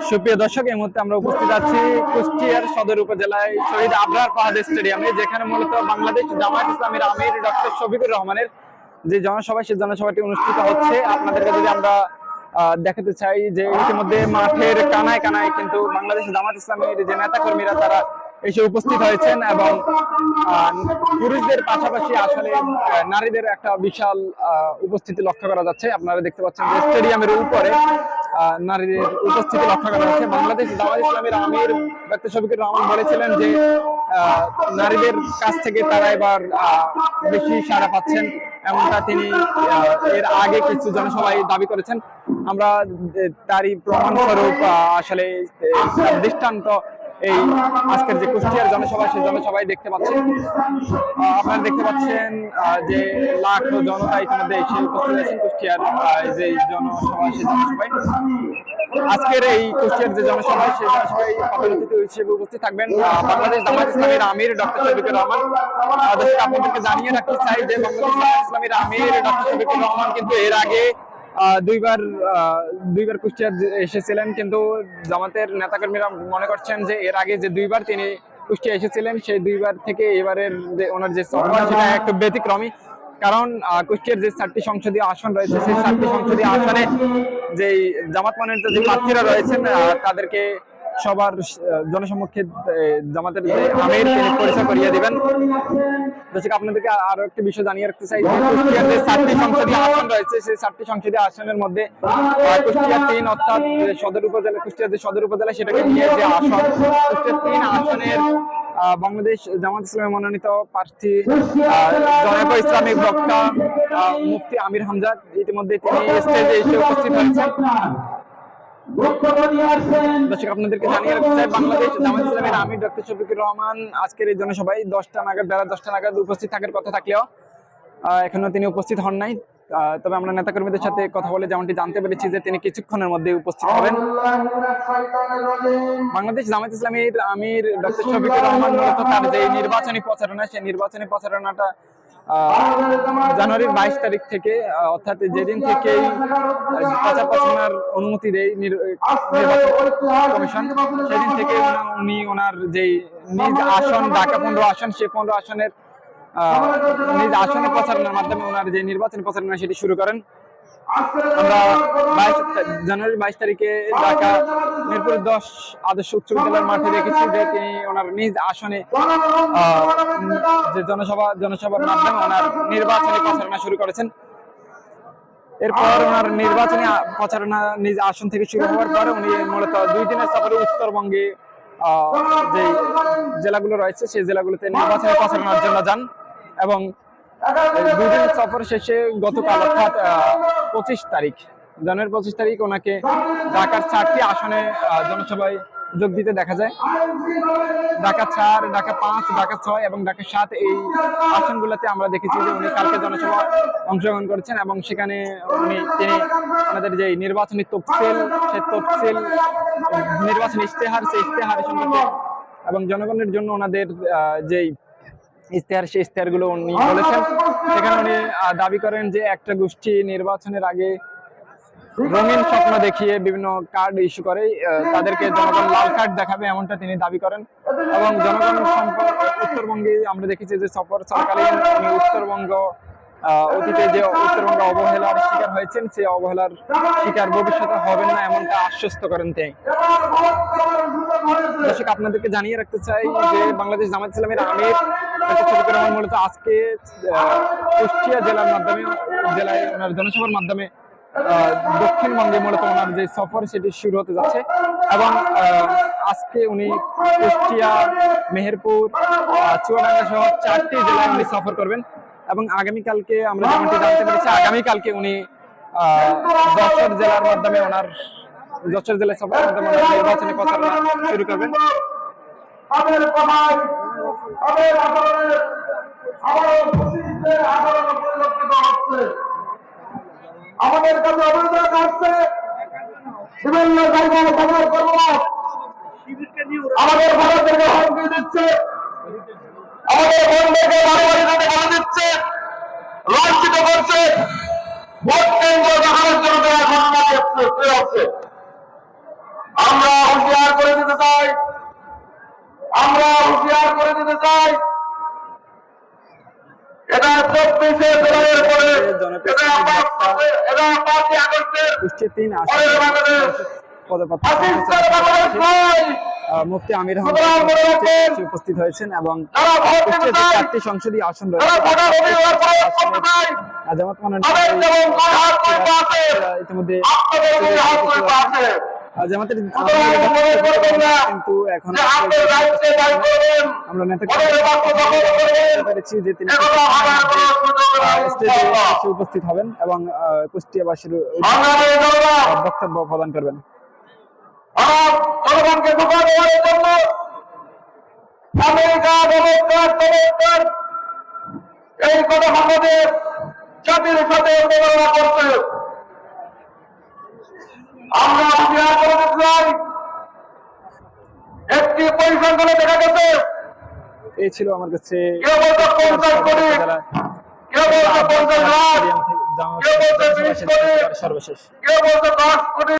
সুপ্রিয় দর্শক, এই মুহূর্তে আমরা উপস্থিত আছি কুষ্টিয়ার সদর উপজেলায় শহীদ আবরার ফাহাদ স্টেডিয়ামে, যেখানে মূলত বাংলাদেশ জামায়াত ইসলামীর আমির ডক্টর শফিকুর রহমানের যে জনসভা, সেই জনসভাটি অনুষ্ঠিত হচ্ছে। আপনাদেরকে যদি আমরা দেখাতে চাই যে ইতিমধ্যে মাঠের কানায় কানায় কিন্তু বাংলাদেশ জামায়াত ইসলামীর যে নেতা কর্মীরা তারা এসে উপস্থিত হয়েছেন এবং পুরুষদের পাশাপাশি আসলে নারীদের একটা বিশাল উপস্থিতি লক্ষ্য করা যাচ্ছে। আপনারা দেখতে পাচ্ছেন যে স্টেডিয়ামের উপরে নারীদের উপস্থিতি লক্ষ্য করা যাচ্ছে। বাংলাদেশ জামায়াত ইসলামীর আমির ডক্টর শফিকুর রহমান বলেছিলেন যে নারীদের কাছ থেকে তারা এবার বেশি সাড়া পাচ্ছেন, এমনটা তিনি এর আগে কিছু জনসভায় দাবি করেছেন। আমরা তারই প্রমাণস্বরূপ আসলে দৃষ্টান্ত এই আজকের যে কুষ্টিয়ার জনসভা, সেই জনসভায় দেখতে পাচ্ছেন। আপনারা দেখতে পাচ্ছেন যে লাখ জনতা ইতিমধ্যে এসে উপস্থিত আছেন কুষ্টিয়ার যে জনসভা, সেই জনসভায়। আজকের এই কুষ্টিয়ার যে জনসভায়, সেই জনসভায় প্রধান অতিথি হিসেবে উপস্থিত থাকবেন বাংলাদেশ জামায়াত ইসলামীর আমির ডক্টর শফিকুর রহমান। আপনাদেরকে জানিয়ে রাখতে চাই যে বাংলাদেশ জামায়াত ইসলামীর আমির ডক্টর শফিকুর রহমান কিন্তু এর আগে দুইবার কুষ্টিয়া এসেছিলেন, কিন্তু জামাতের নেতাকর্মীরা মনে করছেন যে এর আগে যে দুইবার তিনি কুষ্টিয়া এসেছিলেন, সেই দুইবার থেকে এবারের যে ওনার যে সফর সেটা একটু ব্যতিক্রমী। কারণ কুষ্টিয়ার যে 4টি সংসদীয় আসন রয়েছে, সেই 4টি সংসদীয় আসনে যে জামাত মনোনীত যে প্রার্থীরা রয়েছেন তাদেরকে সবার জনসম্মুখে জামাতের যে আমির তিনি পরিচয় করিয়ে দিবেন। দর্শক, আপনাদেরকে আরো একটি বিষয় জানিয়ে রাখতে চাই যে কুষ্টিয়ার যে 4টি সংসদীয় আসন রয়েছে, সেই 4টি সংসদীয় আসনের মধ্যে কুষ্টিয়া 3 অর্থাৎ সদর উপজেলা, কুষ্টিয়ার যে সদর উপজেলা সেটাকে নিয়ে যে আসন, কুষ্টিয়া 3 আসনের বাংলাদেশ জামাত ইসলামী মনোনীত প্রার্থী জনৈক ইসলামিক বক্তা মুফতি আমির হামজা ইতিমধ্যে তিনি স্টেজে এসে উপস্থিত হয়েছেন। দর্শক, আপনাদেরকে জানিয়ে রাখতে চাই বাংলাদেশ জামায়াত ইসলামীর আমির ডক্টর শফিকুর রহমান আজকের এই জনসভায় বেলা 10টা নাগাদ উপস্থিত থাকার কথা থাকলেও এখনো তিনি উপস্থিত হন নাই। তবে আমরা নেতাকর্মীদের সাথে কথা বলে যেমনটি জানতে পেরেছি যে তিনি কিছুক্ষণের মধ্যে উপস্থিত হবেন। বাংলাদেশ জামায়াত ইসলামীর আমির ডক্টর শফিকুর রহমান মূলত তার যে নির্বাচনী প্রচারণা, সেই নির্বাচনী প্রচারণাটা জানুয়ারির 22 তারিখ থেকে, অর্থাৎ যেদিন থেকেই প্রচার প্রচারণার অনুমতি দেয় নির্বাচন কমিশন, সেদিন থেকে উনি ওনার যে নিজ আসন ঢাকা 15 আসন, সেই 15 আসনের নিজ আসনের প্রচারণার মাধ্যমে ওনার যে নির্বাচনী প্রচারণা সেটি শুরু করেন। আমরা জানুয়ারির 22 তারিখে ঢাকা মিরপুর 10 আদর্শ উচ্চ বিদ্যালয়ের মাঠে দেখেছি যে তিনি ওনার নিজ আসনে যে জনসভার মাধ্যমে ওনার নির্বাচনী প্রচারণা শুরু করেছেন। এরপর ওনার নির্বাচনী প্রচারণা নিজ আসন থেকে শুরু হওয়ার পরে উনি মূলত 2 দিনের সফরে উত্তরবঙ্গে যে জেলাগুলো রয়েছে, সেই জেলাগুলোতে নির্বাচনী প্রচারণার জন্য যান এবং 2 দিন সফর শেষে গতকাল অর্থাৎ জানুয়ারি 25 তারিখ ওনাকে ঢাকার 4টি আসনে জনসভায় যোগ দিতে দেখা যায়। ঢাকা 4, ঢাকা 5, ঢাকা 6 এবং ঢাকা 7 এই আসনগুলোতে আমরা দেখেছি যে উনি কালকে জনসভা অংশগ্রহণ করেছেন এবং সেখানে তিনি আমাদের যে নির্বাচনী তফসিল, সেই তফসিল নির্বাচনী ইশতেহার, সেই ইশতেহার সম্পর্কে এবং জনগণের জন্য ওনাদের যেই ইশতেহার, সেই ইশতেহারগুলো উনি বলেছেন। সেখানে উনি দাবি করেন যে একটা গোষ্ঠী নির্বাচনের আগে রঙিন স্বপ্ন দেখিয়ে বিভিন্ন কার্ড ইস্যু করে তাদেরকে জনগণ লাল কার্ড দেখাবে, এমনটা তিনি দাবি করেন। এবং জনগণ উত্তরবঙ্গে আমরা দেখেছি যে সফর চলাকালীন উনি উত্তরবঙ্গ অতীতে যে উত্তরবঙ্গ অবহেলার শিকার হয়েছেন, সেই অবহেলার শিকার ভবিষ্যতে হবেন না, এমনটা আশ্বস্ত করেন তিনি। দর্শক, আপনাদেরকে জানিয়ে রাখতে চাই যে বাংলাদেশ জামায়াত ইসলামীর আমির ডক্টর শফিকুর রহমান মূলত আজকে কুষ্টিয়া জেলায় ওনার জনসভার মাধ্যমে দক্ষিণবঙ্গে মূলত ওনার যে সফর সেটি শুরু হতে যাচ্ছে এবং আজকে উনি কুষ্টিয়া, মেহেরপুর, চুয়াডাঙ্গা সহ 4টি জেলায় উনি সফর করবেন এবং আগামীকালকে আমরা যেমনটি জানতে পেরেছি, আগামীকালকে উনি যশোর জেলার মাধ্যমে যশোর জেলায় সফরের মাধ্যমে নির্বাচনী প্রচারণা শুরু করবেন। আমাদের কাছে অভিযোগ আসছে বিভিন্ন জায়গায় ব্যবহার করবো, আমাদের ভারতকে হুমকি দিচ্ছে, আমাদের বোনদেরকে বাড়ি বলা দিচ্ছে, লাঞ্ছিত করছে, ভোট কেন্দ্র দেখানোর জন্য ঘটনা হচ্ছে। আমরা কুষ্টিয়া 3 ওরে বাংলাদেশ পদপ্রার্থী হাসিস করে বাংলাদেশ নয় মুফতি আমির সুতরাং মনে রাখবেন উপস্থিত হয়েছেন এবং যারা ভোট দিতে কুষ্টিয়াতে চায় 4টি সংসদীয় আসন যারা রয়েছে ভোটার অধিকার প্রয়োগ করতে চায় জামাত তাদের যেমন দুই হাত দুই পা আছে ইতিমধ্যে আপনাদের দুই হাত দুই পা আছে জামাতের সুতরাং মনে করবেন না কিন্তু এখন যে আপনার দায়িত্বে দায়ী করবেন আমরা নেতাকে ভোটের বাক্য দখল করবেন পেরেছি যে তিনি এগুলো ভাবার কোনো সুযোগ নাই স্টেজে ইনশাআল্লাহ। এসে উপস্থিত হবেন এবং কুষ্টিয়াবাসীর বাংলাদেশ জনতা বক্তব্য প্রদান করবেন। ভারত জনগণকে ধোঁকা দেওয়ার জন্য আমেরিকা চমৎকার এই কথা বাংলাদেশ জাতির সাথে প্রতারণা করছে। আমরা বিচার করে দেখলাম একটি পরিসংখ্যানে দেখা গেছে এই ছিল আমার কাছে কেউ বলছে 50 কোটি, কেউ বলছে 50 লাখ, কেউ বলছে 20 কোটি, সর্বশেষ কেউ বলছে 10 কোটি।